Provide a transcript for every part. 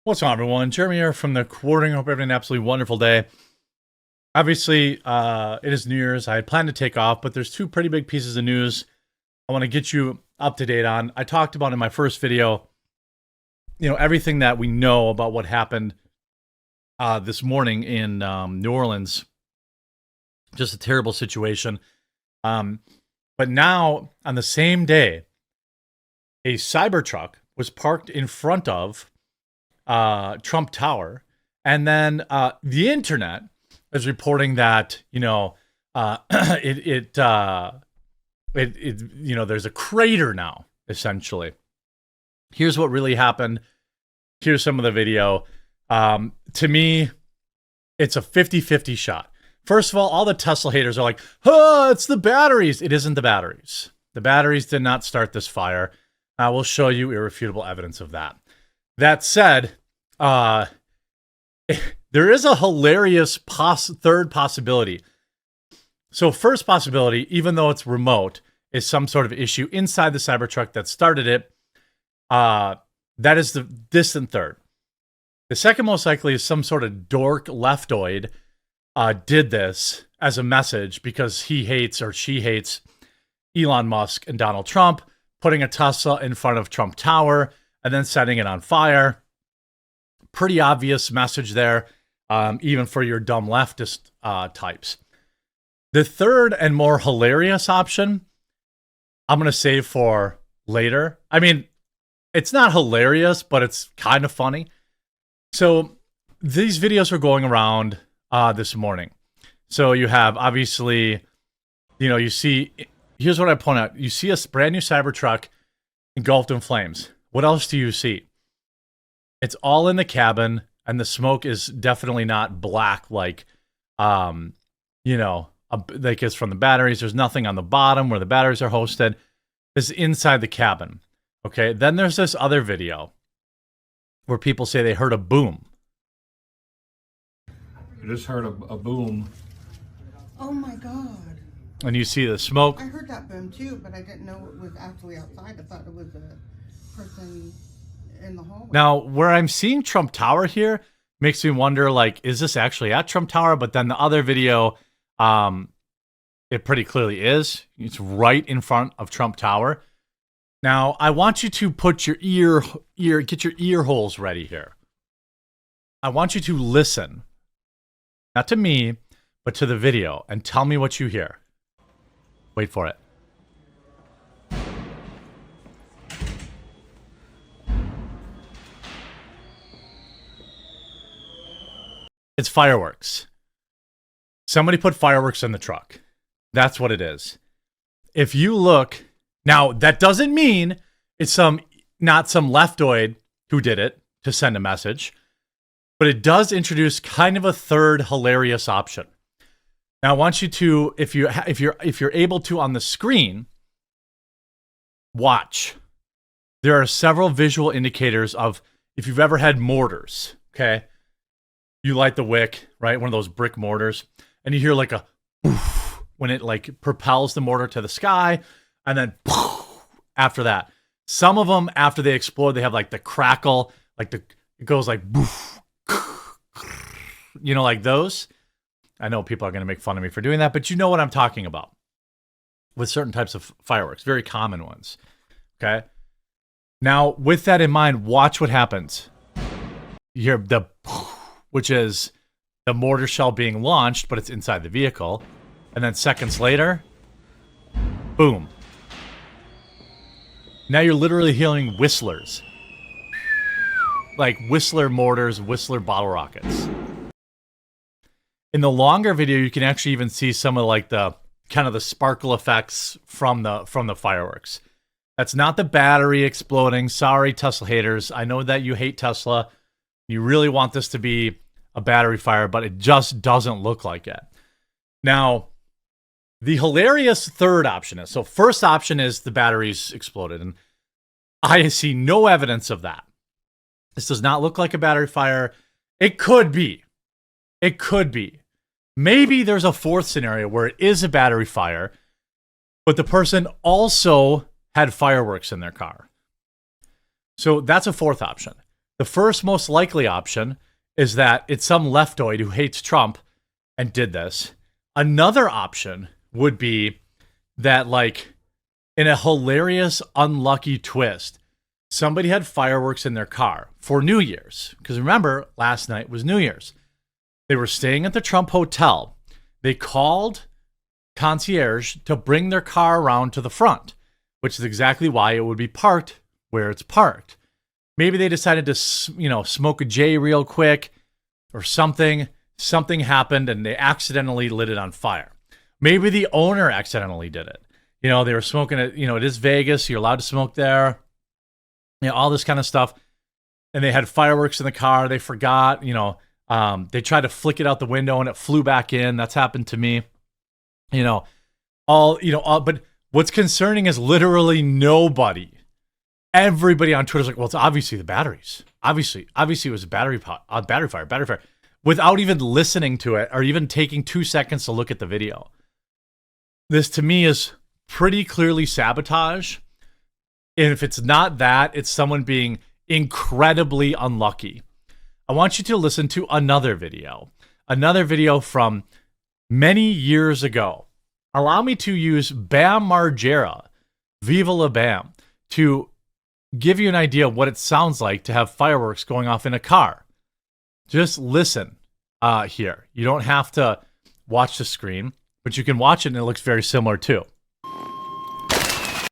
What's on, everyone? Jeremy here from the Quartering. Hope you're having an absolutely wonderful day. Obviously, it is New Year's. I had planned to take off, but there's two pretty big pieces of news I want to get you up to date on. I talked about in my first video, everything that we know about what happened this morning in New Orleans. Just a terrible situation. But now, on the same day, a Cybertruck was parked in front of Trump Tower, and then the internet is reporting that there's a crater now. Essentially, here's what really happened. Here's some of the video. To me, it's a 50-50 shot. First of all the Tesla haters are like, "Oh, it's the batteries." It isn't the batteries. The batteries did not start this fire. I will show you irrefutable evidence of that. That said, there is a hilarious third possibility. So first possibility, even though it's remote, is some sort of issue inside the Cybertruck that started it. That is the distant third. The second most likely is some sort of dork leftoid did this as a message because he hates or she hates Elon Musk and Donald Trump, putting a Tesla in front of Trump Tower and then setting it on fire. Pretty obvious message there, even for your dumb leftist types. The third and more hilarious option, I'm going to save for later. I mean, it's not hilarious, but it's kind of funny. So these videos are going around this morning. So you have, obviously, you see, here's what I point out. You see a brand new Cybertruck engulfed in flames. What else do you see? It's all in the cabin, and the smoke is definitely not black like it's from the batteries. There's nothing on the bottom where the batteries are hosted. It's inside the cabin. Okay, then there's this other video where people say they heard a boom. I just heard a boom. Oh my God. And you see the smoke. I heard that boom too, but I didn't know it was actually outside. I thought it was a person in the hallway. Now, where I'm seeing Trump Tower here makes me wonder, is this actually at Trump Tower? But then the other video, it pretty clearly is. It's right in front of Trump Tower. Now, I want you to put your get your ear holes ready here. I want you to listen, not to me, but to the video, and tell me what you hear. Wait for it. It's fireworks. Somebody put fireworks in the truck. That's what it is. If you look, now that doesn't mean it's not some leftoid who did it to send a message, but it does introduce kind of a third hilarious option. Now I want you to, if you're able to on the screen, watch. There are several visual indicators of if you've ever had mortars, okay? You light the wick, right? One of those brick mortars, and you hear like a poof when it propels the mortar to the sky, and then poof after that. Some of them, after they explode, they have like the crackle, it goes like poof, like those. I know people are going to make fun of me for doing that, but you know what I'm talking about with certain types of fireworks, very common ones. Okay. Now, with that in mind, watch what happens. You hear the which is the mortar shell being launched, but it's inside the vehicle. And then seconds later, boom. Now you're literally hearing whistlers. Like Whistler mortars, Whistler bottle rockets. In the longer video, you can actually even see some of the kind of the sparkle effects from the fireworks. That's not the battery exploding. Sorry, Tesla haters. I know that you hate Tesla. You really want this to be a battery fire, but it just doesn't look like it. Now, the hilarious third option is, so first option is the batteries exploded, and I see no evidence of that. This does not look like a battery fire. It could be. It could be. Maybe there's a fourth scenario where it is a battery fire, but the person also had fireworks in their car. So that's a fourth option. The first most likely option is that it's some leftoid who hates Trump and did this. Another option would be that, like, in a hilarious, unlucky twist, somebody had fireworks in their car for New Year's. Because remember, last night was New Year's. They were staying at the Trump Hotel. They called concierge to bring their car around to the front, which is exactly why it would be parked where it's parked. Maybe they decided to, smoke a J real quick or something. Something happened and they accidentally lit it on fire. Maybe the owner accidentally did it. They were smoking it. It is Vegas. You're allowed to smoke there. All this kind of stuff. And they had fireworks in the car. They forgot, they tried to flick it out the window and it flew back in. That's happened to me. But what's concerning is literally nobody. Everybody on Twitter's like, well, it's obviously the batteries. Obviously it was a battery fire, without even listening to it or even taking 2 seconds to look at the video. This to me is pretty clearly sabotage. And if it's not that, it's someone being incredibly unlucky. I want you to listen to another video from many years ago. Allow me to use Bam Margera, Viva La Bam, to give you an idea of what it sounds like to have fireworks going off in a car. Just listen here. You don't have to watch the screen, but you can watch it and it looks very similar too.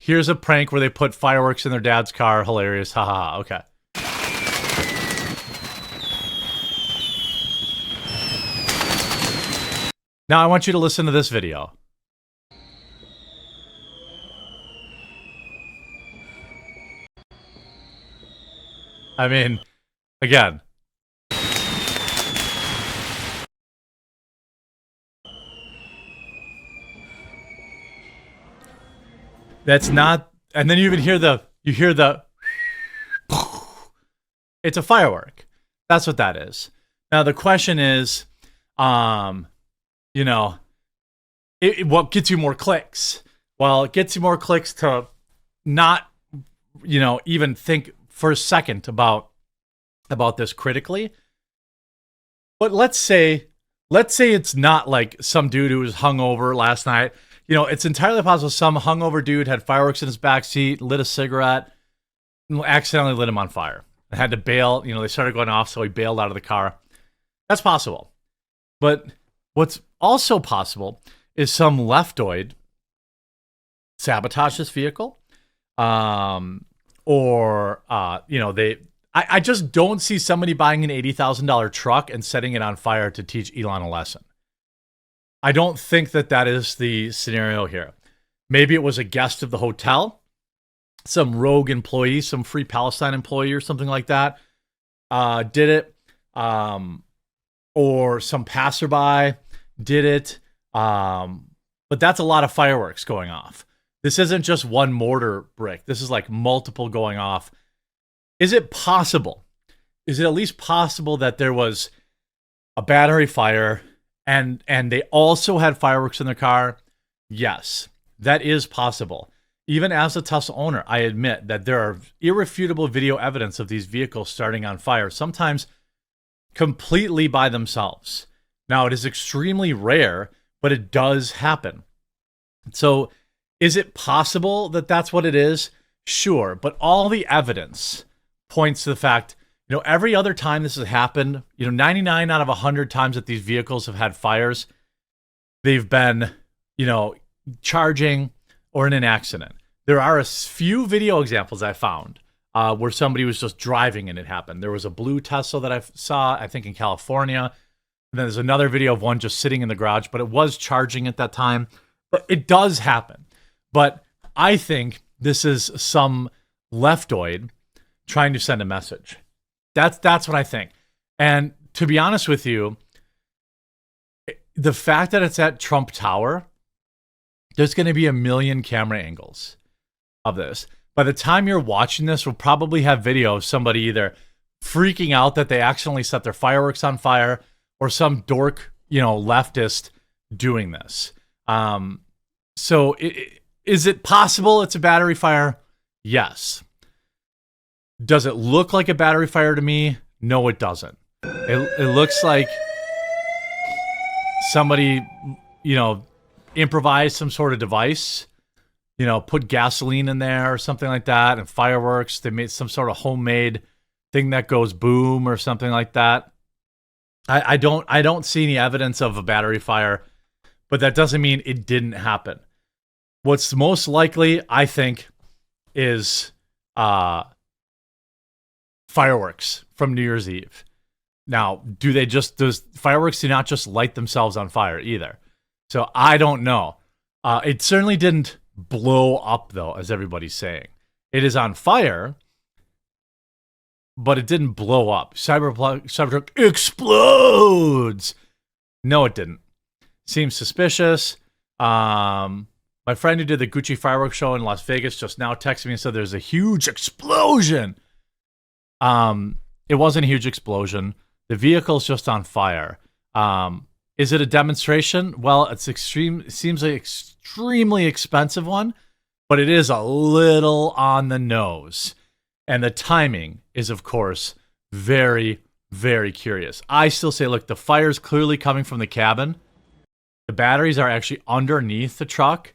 Here's a prank where they put fireworks in their dad's car. Hilarious. Ha ha ha. Okay. Now I want you to listen to this video. I mean, again. That's not, and then you even hear the, it's a firework. That's what that is. Now the question is, what gets you more clicks? Well, it gets you more clicks to not, even think for a second about this critically. But let's say it's not like some dude who was hungover last night. It's entirely possible some hungover dude had fireworks in his backseat, lit a cigarette, and accidentally lit him on fire. And had to bail. They started going off, so he bailed out of the car. That's possible. But what's also possible is some leftoid sabotage this vehicle. I just don't see somebody buying an $80,000 truck and setting it on fire to teach Elon a lesson. I don't think that is the scenario here. Maybe it was a guest of the hotel, some rogue employee, some Free Palestine employee or something like that, did it, or some passerby did it. But that's a lot of fireworks going off. This isn't just one mortar brick. This is like multiple going off. Is it possible? Is it at least possible that there was a battery fire and they also had fireworks in their car? Yes, that is possible. Even as a Tesla owner, I admit that there are irrefutable video evidence of these vehicles starting on fire, sometimes completely by themselves. Now, it is extremely rare, but it does happen. So, is it possible that that's what it is? Sure, but all the evidence points to the fact, every other time this has happened, 99 out of 100 times that these vehicles have had fires, they've been, charging or in an accident. There are a few video examples I found where somebody was just driving and it happened. There was a blue Tesla that I saw, I think in California. And then there's another video of one just sitting in the garage, but it was charging at that time. But it does happen. But I think this is some leftoid trying to send a message. That's what I think. And to be honest with you, the fact that it's at Trump Tower, there's going to be a million camera angles of this. By the time you're watching this, we'll probably have video of somebody either freaking out that they accidentally set their fireworks on fire or some dork, leftist doing this. So is it possible it's a battery fire? Yes. Does it look like a battery fire to me? No, it doesn't. It looks like somebody, improvised some sort of device, put gasoline in there or something like that, and fireworks. They made some sort of homemade thing that goes boom or something like that. I don't see any evidence of a battery fire, but that doesn't mean it didn't happen. What's most likely, I think, is fireworks from New Year's Eve. Now, those fireworks do not just light themselves on fire either. So I don't know. It certainly didn't blow up, though, as everybody's saying. It is on fire, but it didn't blow up. Cybertruck explodes. No, it didn't. Seems suspicious. My friend who did the Gucci fireworks show in Las Vegas just now texted me and said there's a huge explosion. It wasn't a huge explosion. The vehicle's just on fire. Is it a demonstration? Well, it seems like an extremely expensive one, but it is a little on the nose. And the timing is, of course, very, very curious. I still say, look, the fire's clearly coming from the cabin. The batteries are actually underneath the truck.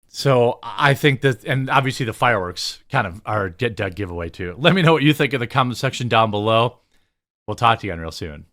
So I think that, and obviously the fireworks kind of are a dead giveaway too. Let me know what you think in the comment section down below. We'll talk to you again real soon.